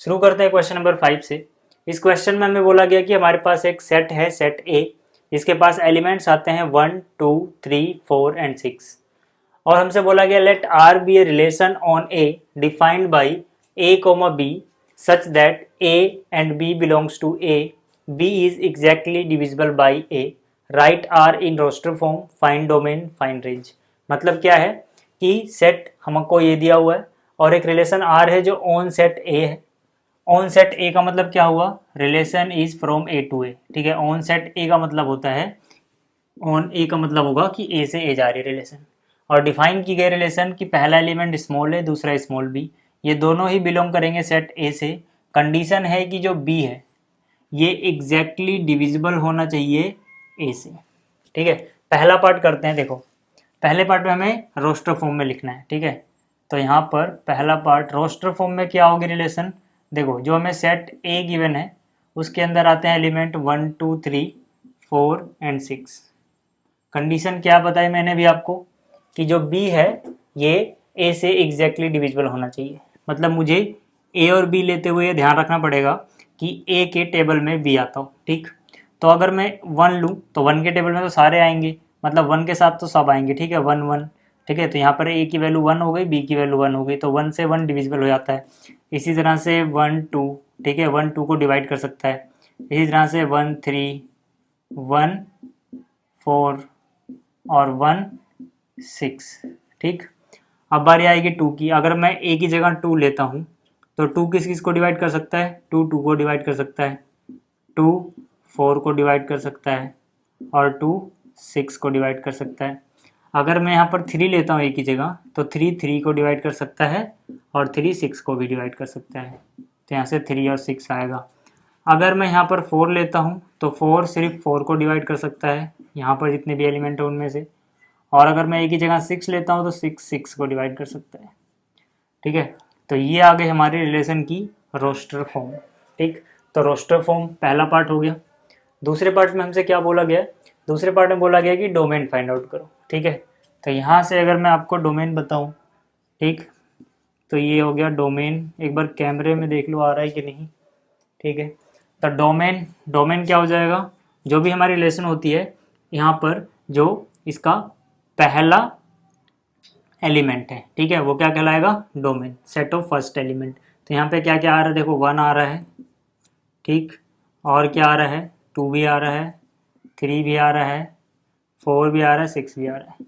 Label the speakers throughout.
Speaker 1: शुरू करते हैं क्वेश्चन नंबर 5 से। इस क्वेश्चन में हमें बोला गया कि हमारे पास एक सेट है, सेट ए, इसके पास एलिमेंट्स आते हैं 1 2 3 4 एंड 6 और हमसे बोला गया let R be a relation on A defined by a comma b such that a and b belongs to A, b is exactly divisible by a, write R in roster form, find domain, find range. मतलब क्या है कि set हमको ये दिया हुआ है और एक रिलेशन आर है जो ऑन सेट ए है। ऑन सेट ए का मतलब क्या हुआ, relation is from A to A. ठीक है, ऑन सेट ए का मतलब होता है, ऑन ए का मतलब होगा कि ए से ए जा रही रिलेशन, और डिफाइन की गई रिलेशन कि पहला एलिमेंट स्मॉल है, दूसरा स्मॉल बी, ये दोनों ही बिलोंग करेंगे सेट ए से। कंडीशन है कि जो बी है ये एग्जैक्टली डिविजिबल होना चाहिए ए से। ठीक है, पहला पार्ट करते हैं। देखो पहले पार्ट में हमें रोस्टर फॉर्म में लिखना है। ठीक है, तो यहाँ पर पहला पार्ट रोस्टर फॉर्म में क्या होगी रिलेशन। देखो जो हमें सेट ए गिवन है उसके अंदर आते हैं एलिमेंट 1 2 3 4 एंड 6। कंडीशन क्या बताई मैंने भी आपको कि जो बी है ये ए से एग्जैक्टली डिविजिबल होना चाहिए। मतलब मुझे ए और बी लेते हुए ध्यान रखना पड़ेगा कि ए के टेबल में बी आता हो। ठीक, तो अगर मैं 1 लूँ तो 1 के टेबल में तो सारे आएंगे, मतलब 1 के साथ तो सब आएंगे। ठीक है, 1 1। ठीक है, तो यहाँ पर ए की वैल्यू 1 हो गई, बी की वैल्यू 1 हो गई, तो 1 से 1 डिविजिबल हो जाता है। इसी तरह से 1 2, ठीक है, 1 2 को डिवाइड कर सकता है। इसी तरह से 1 3 1 4 और 1 6। ठीक, अब बारी आएगी 2 की। अगर मैं ए की जगह 2 लेता हूँ तो 2 किस किस को डिवाइड कर सकता है, 2 2 को डिवाइड कर सकता है, 2 4 को डिवाइड कर सकता है और 2 6 को डिवाइड कर सकता है। अगर मैं यहाँ पर 3 लेता हूँ ए की जगह तो 3 3 को डिवाइड कर सकता है और 3 6 को भी डिवाइड कर सकता है, तो यहाँ से 3 और 6 आएगा। अगर मैं यहाँ पर 4 लेता हूँ तो 4 सिर्फ 4 को डिवाइड कर सकता है, यहाँ पर जितने भी एलिमेंट है उनमें से। और अगर मैं ए की जगह 6 लेता हूँ तो 6 6 को डिवाइड कर सकता है। ठीक है, तो ये आ गई हमारी रिलेशन की रोस्टर फॉर्म। ठीक, तो रोस्टर फॉर्म पहला पार्ट हो गया। दूसरे पार्ट में हमसे क्या बोला गया, दूसरे पार्ट में बोला गया कि डोमेन फाइंड आउट करो। ठीक है, तो यहाँ से अगर मैं आपको डोमेन बताऊँ, ठीक, तो ये हो गया डोमेन। एक बार कैमरे में देख लो आ रहा है कि नहीं। ठीक है, तो डोमेन, डोमेन क्या हो जाएगा, जो भी हमारी रिलेशन होती है यहाँ पर जो इसका पहला एलिमेंट है, ठीक है, वो क्या कहलाएगा, domain, set of first element. तो यहाँ पे क्या क्या आ रहा है, देखो 1 आ रहा है, ठीक, और क्या आ रहा है, 2 भी आ रहा है, 3 भी आ रहा है, 4 भी आ रहा है, 6 भी आ रहा है,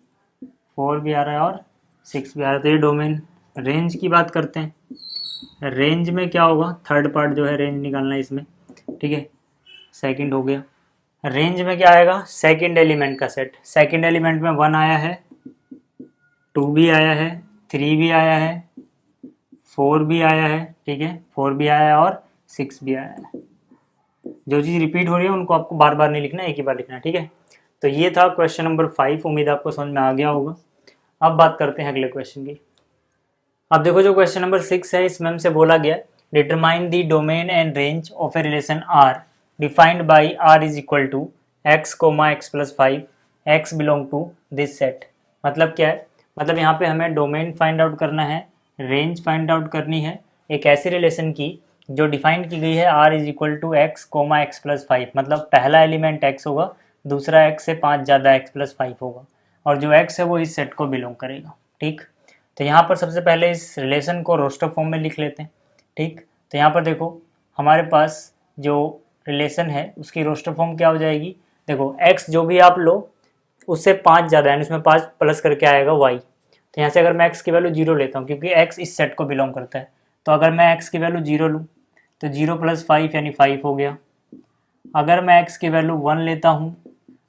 Speaker 1: 4 भी आ रहा है और 6 भी आ रहा है। तो ये डोमेन। रेंज की बात करते हैं। रेंज में क्या होगा, थर्ड पार्ट जो है रेंज निकालना है इसमें। ठीक है, सेकंड हो गया। रेंज में क्या आएगा, सेकंड एलिमेंट का सेट। सेकंड एलिमेंट में 1 आया है, 2 भी आया है, 3 भी आया है, 4 भी आया है, ठीक है, 4 भी आया है और 6 भी आया है। जो चीज़ रिपीट हो रही है उनको आपको बार बार नहीं लिखना, एक ही बार लिखना है। ठीक है, तो ये था क्वेश्चन नंबर 5। उम्मीद आपको समझ में आ गया होगा। अब बात करते हैं अगले क्वेश्चन की। अब देखो जो क्वेश्चन नंबर 6 है इसमें हमसे बोला गया determine the domain and range of a relation R defined by R is equal to x comma x plus 5 x belong to this set. मतलब क्या है, मतलब यहाँ पे हमें डोमेन फाइंड आउट करना है, रेंज फाइंड आउट करनी है एक ऐसी रिलेशन की जो डिफाइन की गई है R is equal to x comma x plus 5। मतलब पहला एलिमेंट एक्स होगा, दूसरा एक्स से 5 ज़्यादा एक्स प्लस 5 होगा, और जो एक्स है वो इस सेट को बिलोंग करेगा। ठीक, तो यहाँ पर सबसे पहले इस रिलेशन को रोस्टर फॉर्म में लिख लेते हैं। ठीक, तो यहाँ पर देखो हमारे पास जो रिलेशन है उसकी रोस्टर फॉर्म क्या हो जाएगी, देखो x जो भी आप लो उससे 5 ज़्यादा है, उसमें 5 प्लस करके आएगा y। तो यहाँ से अगर मैं x की वैल्यू 0 लेता हूँ क्योंकि x इस सेट को बिलोंग करता है, तो अगर मैं x की वैल्यू 0 लूँ तो 0 प्लस 5 यानी 5 हो गया। अगर मैं x की वैल्यू 1 लेता हूँ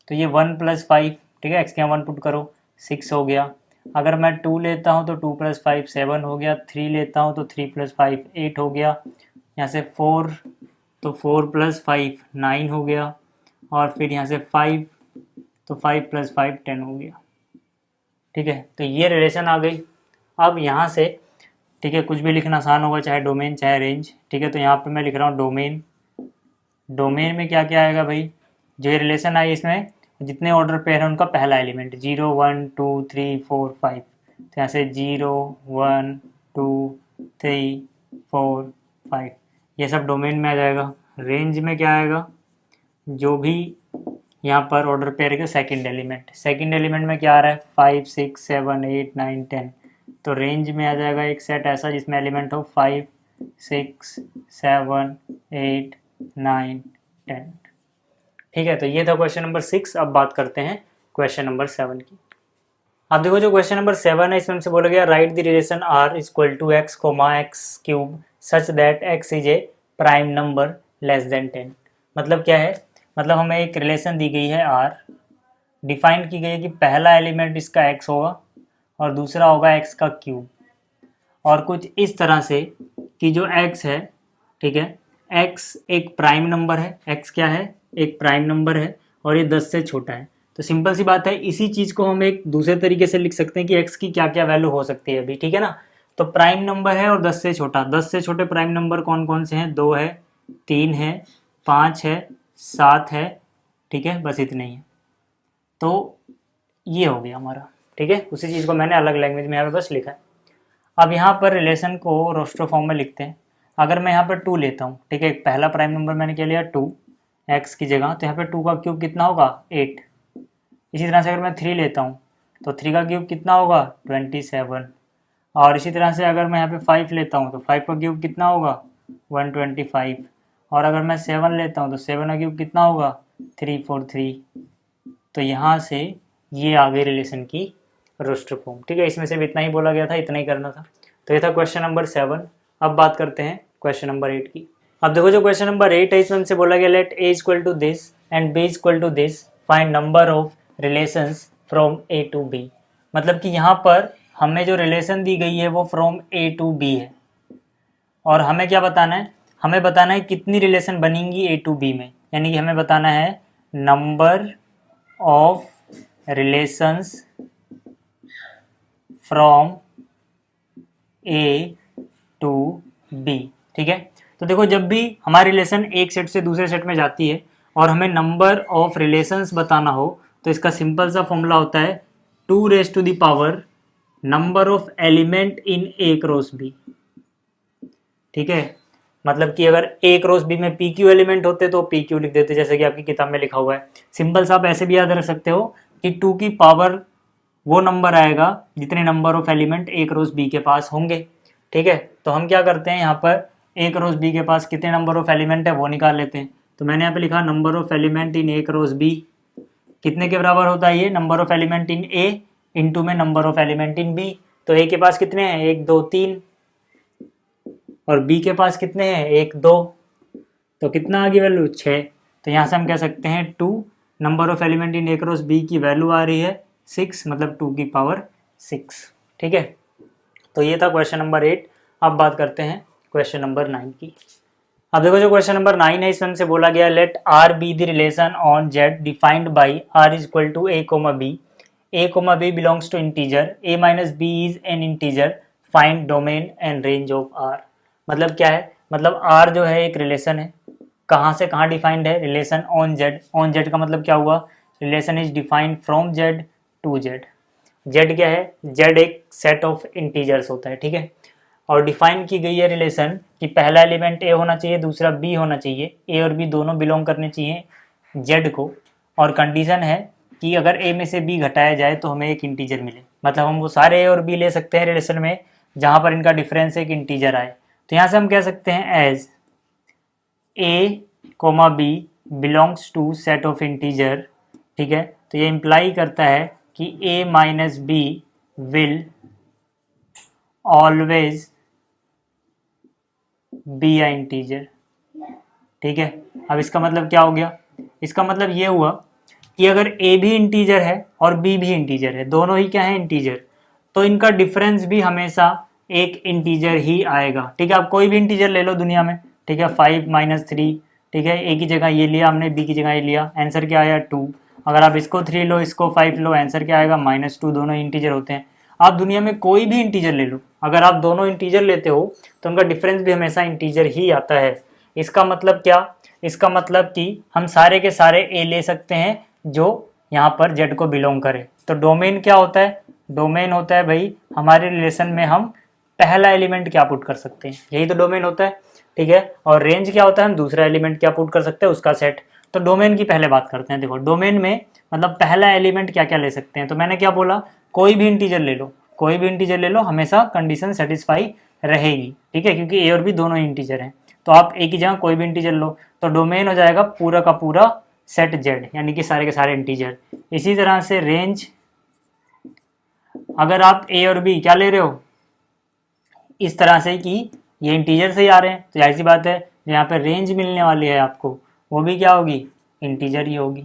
Speaker 1: तो ये 1 प्लस 5, ठीक है, x के यहाँ 1 पुट करो, 6 हो गया। अगर मैं 2 लेता हूँ तो 2 प्लस 5 7 हो गया। 3 लेता हूँ तो 3 प्लस 5 8 हो गया। यहाँ से 4 तो 4 प्लस 5 9 हो गया, और फिर यहाँ से 5 तो 5 प्लस 5 10 हो गया। ठीक है, तो ये रिलेशन आ गई। अब यहाँ से ठीक है कुछ भी लिखना आसान होगा, चाहे डोमेन चाहे रेंज। ठीक है, तो यहाँ पे मैं लिख रहा हूँ डोमेन। डोमेन में क्या क्या आएगा भाई, जो ये रिलेशन आई इसमें जितने ऑर्डर पेयर है उनका पहला एलिमेंट 0 1 2 3 4 5। तो यहाँ से 0 1 2 3 4 5 ये सब डोमेन में आ जाएगा। रेंज में क्या आएगा, जो भी यहाँ पर ऑर्डर पेयर के सेकंड एलिमेंट में क्या आ रहा है 5 6 7 8 9 10, तो रेंज में आ जाएगा एक सेट ऐसा जिसमें एलिमेंट हो 5 6 7 8 9 10। ठीक है, तो ये था क्वेश्चन नंबर 6। अब बात करते हैं क्वेश्चन नंबर 7 की। अब देखो जो क्वेश्चन नंबर 7 है इसमें हमसे बोला गया write the relation R equal to x comma x cube such that x is a prime number less than 10। मतलब क्या है, मतलब हमें एक रिलेशन दी गई है आर, डिफाइन की गई है कि पहला एलिमेंट इसका एक्स होगा और दूसरा होगा एक्स का क्यूब, और कुछ इस तरह से कि जो एक्स है, ठीक है, एक्स एक प्राइम नंबर है, एक्स क्या है, एक प्राइम नंबर है और ये 10 से छोटा है। तो सिंपल सी बात है, इसी चीज़ को हम एक दूसरे तरीके से लिख सकते हैं कि एक्स की क्या क्या वैल्यू हो सकती है अभी, ठीक है ना। तो प्राइम नंबर है और 10 से छोटा, 10 से छोटे प्राइम नंबर कौन कौन से हैं, 2 है, 3 है, 5 है, 7 है, ठीक है, बस इतने ही है। तो ये हो गया हमारा, ठीक है। उसी चीज़ को मैंने अलग लैंग्वेज में यहाँ पे बस लिखा है। अब यहाँ पर रिलेशन को रोस्टर फॉर्म में लिखते हैं। अगर मैं यहाँ पर 2 लेता हूँ, ठीक है, एक पहला प्राइम नंबर मैंने क्या लिया 2 एक्स की जगह, तो यहाँ पे 2 का क्यूब कितना होगा 8। इसी तरह से अगर मैं 3 लेता हूँ तो 3 का क्यूब कितना होगा 27। और इसी तरह से अगर मैं यहाँ पे 5 लेता हूँ तो 5 का क्यूब कितना होगा 125। और अगर मैं 7 लेता हूँ तो 7 का क्यूब कितना होगा 343। तो यहाँ से ये आ गई रिलेशन की रोस्टर फॉर्म, ठीक है। इसमें सिर्फ इतना ही बोला गया था, इतना ही करना था। तो ये था क्वेश्चन नंबर 7। अब बात करते हैं क्वेश्चन नंबर 8 की। अब देखो जो क्वेश्चन नंबर 8 है इसमें हमसे बोला गया let A equal to this and B equal to this, find number of relations from A to B. मतलब कि यहाँ पर हमें जो रिलेशन दी गई है वो फ्रॉम ए टू बी है, और हमें क्या बताना है, हमें बताना है कितनी रिलेशन बनेंगी ए टू बी में, यानी कि हमें बताना है number of relations from A to B, ठीक है। तो देखो जब भी हमारी रिलेशन एक सेट से दूसरे सेट में जाती है और हमें नंबर ऑफ रिलेशंस बताना हो तो इसका सिंपल सा फॉर्मूला होता है 2 raise to the power number of element in A cross B, ठीक है। मतलब कि अगर ए क्रॉस बी में पी क्यू एलिमेंट होते तो पी क्यू लिख देते, जैसे कि आपकी किताब में लिखा हुआ है। सिंपल सा आप ऐसे भी याद रख सकते हो कि 2 की पावर वो नंबर आएगा जितने number of element A cross B के पास होंगे, ठीक है। तो हम क्या करते हैं, यहाँ पर ए क्रॉस बी के पास कितने नंबर ऑफ एलिमेंट है वो निकाल लेते हैं। तो मैंने यहाँ पे लिखा number of element in A cross B कितने के बराबर होता है, ये number of element in A into में number of element in B. तो ए के पास कितने हैं 1 2 3 और बी के पास कितने हैं 1 2, तो कितना आ गई वैल्यू 6। तो यहाँ से हम कह सकते हैं 2 number of element in A cross B की वैल्यू आ रही है 6, मतलब 2 की पावर 6, ठीक है। तो ये था क्वेश्चन नंबर 8। अब बात करते हैं क्वेश्चन नंबर 9 की। अब देखो जो क्वेश्चन नंबर 9 है इसमें हमसे बोला गया let R be the relation on Z defined by R is equal to a comma B belongs to integer a minus b is an integer, find domain and range of R. मतलब क्या है, मतलब are जो है एक relation है, कहाँ से कहाँ डिफाइंड है, relation on Z. On Z का मतलब क्या हुआ, relation is defined from Z to Z. Z क्या है, जेड एक सेट ऑफ इंटीजर्स होता है, ठीक है। और डिफाइन की गई है रिलेशन कि पहला एलिमेंट ए होना चाहिए, दूसरा बी होना चाहिए, ए और बी दोनों बिलोंग करने चाहिए जेड को, और कंडीशन है कि अगर ए में से बी घटाया जाए तो हमें एक इंटीजर मिले। मतलब हम वो सारे ए और बी ले सकते हैं रिलेशन में जहाँ पर इनका डिफरेंस एक इंटीजर आए। तो यहाँ से हम कह सकते हैं as A comma B belongs to set of integer, ठीक है। तो ये इम्प्लाई करता है कि A minus B will always be a integer, ठीक है। अब इसका मतलब क्या हो गया, इसका मतलब ये हुआ कि अगर ए भी इंटीजर है और बी भी इंटीजर है, दोनों ही क्या है इंटीजर, तो इनका डिफरेंस भी हमेशा एक इंटीजर ही आएगा, ठीक है। आप कोई भी इंटीजर ले लो दुनिया में, ठीक है, 5 - 3, ठीक है, ए की जगह ये लिया हमने, बी की जगह ये लिया, आंसर क्या आया 2। अगर आप इसको 3 लो इसको 5 लो, आंसर क्या आएगा -2, दोनों इंटीजर होते हैं। आप दुनिया में कोई भी इंटीजर ले लो, अगर आप दोनों इंटीजर लेते हो तो उनका डिफरेंस भी हमेशा इंटीजर ही आता है। इसका मतलब क्या, इसका मतलब कि हम सारे के सारे ए ले सकते हैं जो यहाँ पर जेड को बिलोंग करे। तो डोमेन क्या होता है, डोमेन होता है भाई हमारे रिलेशन में हम पहला एलिमेंट क्या पुट कर सकते हैं, यही तो डोमेन होता है। ठीक है। और रेंज क्या होता है, हम दूसरा एलिमेंट क्या पुट कर सकते हैं, उसका सेट। तो डोमेन की पहले बात करते हैं। देखो डोमेन में मतलब पहला एलिमेंट क्या क्या ले सकते हैं, तो मैंने क्या बोला, कोई भी इंटीजर ले लो, कोई भी इंटीजर ले लो, हमेशा कंडीशन सेटिस्फाई रहेगी, ठीक है, क्योंकि ए और बी दोनों इंटीजर हैं। तो आप एक ही जगह कोई भी इंटीजर लो, तो डोमेन हो जाएगा पूरा का पूरा सेट जेड, यानी कि सारे के सारे इंटीजर। इसी तरह से रेंज, अगर आप ए और बी क्या ले रहे हो, इस तरह से कि ये इंटीजर से ही आ रहे हैं, तो जाहिर सी बात है यहाँ पे रेंज मिलने वाली है आपको, वो भी क्या होगी, इंटीजर ही होगी।